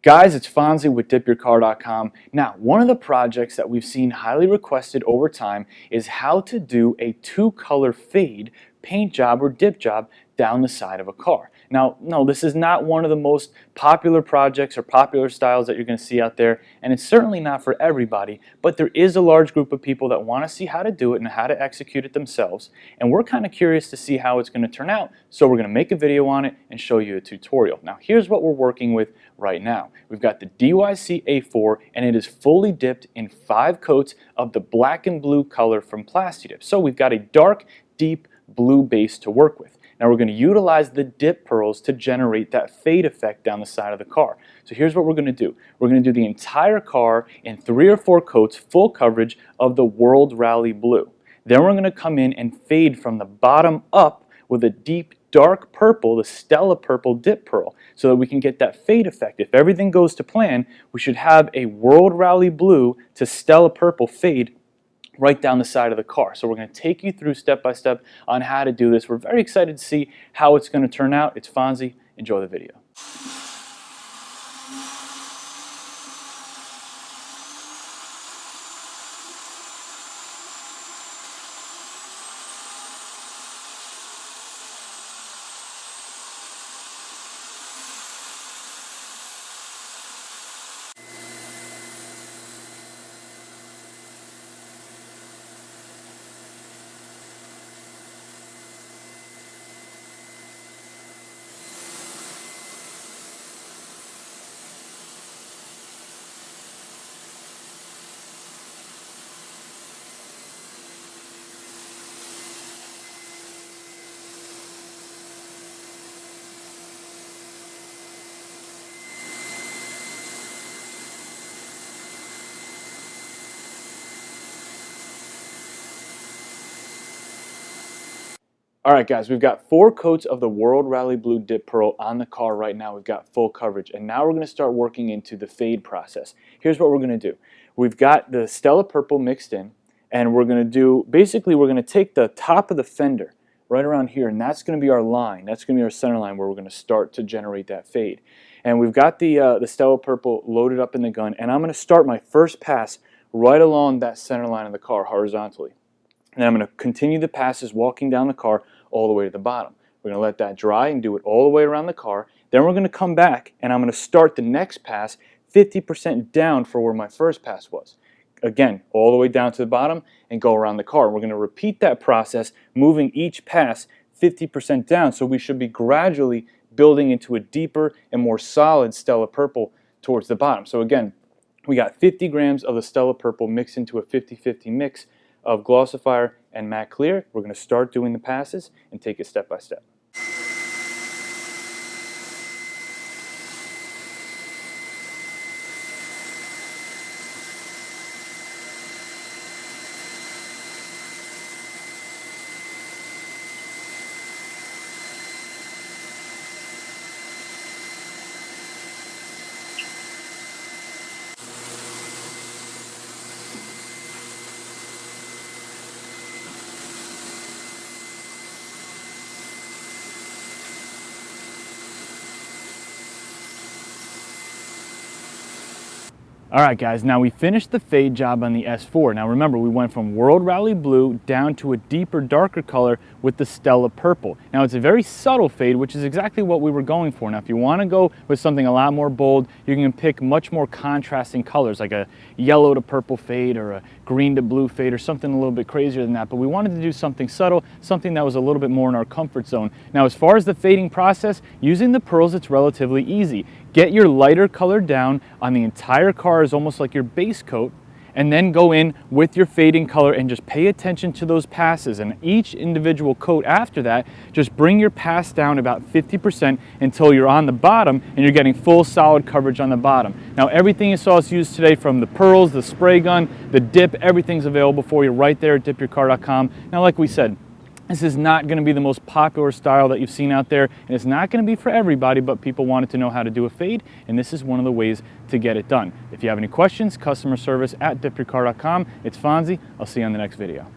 Guys, it's Fonzie with DipYourCar.com. Now, one of the projects that we've seen highly requested over time is how to do a two-color fade paint job or dip job down the side of a car. Now, no, this is not one of the most popular projects or popular styles that you're going to see out there, and it's certainly not for everybody, but there is a large group of people that want to see how to do it and how to execute it themselves, and we're kind of curious to see how it's going to turn out, so we're going to make a video on it and show you a tutorial. Now, here's what we're working with right now. We've got the DYC A4, and it is fully dipped in 5 coats of the black and blue color from Plasti Dip. So we've got a dark, deep blue base to work with. Now we're going to utilize the dip pearls to generate that fade effect down the side of the car. So here's what we're going to do. We're going to do the entire car in 3 or 4 coats, full coverage of the World Rally Blue. Then we're going to come in and fade from the bottom up with a deep dark purple, the Stella Purple dip pearl, so that we can get that fade effect. If everything goes to plan, we should have a World Rally Blue to Stella Purple fade right down the side of the car. So we're going to take you through step by step on how to do this. We're very excited to see how it's going to turn out. It's Fonzie. Enjoy the video. Alright guys, we've got 4 coats of the World Rally Blue Dip Pearl on the car right now. We've got full coverage, and now we're going to start working into the fade process. Here's what we're going to do. We've got the Stella Purple mixed in, and we're going to do, basically we're going to take the top of the fender right around here, and that's going to be our line. That's going to be our center line where we're going to start to generate that fade. And we've got the Stella Purple loaded up in the gun, and I'm going to start my first pass right along that center line of the car horizontally. And I'm going to continue the passes walking down the car all the way to the bottom. We're going to let that dry and do it all the way around the car. Then we're going to come back and I'm going to start the next pass 50% down for where my first pass was. Again, all the way down to the bottom and go around the car. We're going to repeat that process, moving each pass 50% down, so we should be gradually building into a deeper and more solid Stella Purple towards the bottom. So again, we got 50 grams of the Stella Purple mixed into a 50-50 mix of Glossifier and Matte Clear. We're going to start doing the passes and take it step by step. Alright guys, now we finished the fade job on the S4. Now remember, we went from World Rally Blue down to a deeper, darker color with the Stella Purple. Now it's a very subtle fade, which is exactly what we were going for. Now if you want to go with something a lot more bold, you can pick much more contrasting colors, like a yellow to purple fade or a green to blue fade or something a little bit crazier than that. But we wanted to do something subtle, something that was a little bit more in our comfort zone. Now as far as the fading process, using the pearls, it's relatively easy. Get your lighter color down on the entire car as almost like your base coat, and then go in with your fading color and just pay attention to those passes. And each individual coat after that, just bring your pass down about 50% until you're on the bottom and you're getting full solid coverage on the bottom. Now everything you saw us use today, from the pearls, the spray gun, the dip, everything's available for you right there at DipYourCar.com. Now like we said, this is not going to be the most popular style that you've seen out there, and it's not going to be for everybody, but people wanted to know how to do a fade, and this is one of the ways to get it done. If you have any questions, customer service at DipYourCar.com. It's Fonzie. I'll see you on the next video.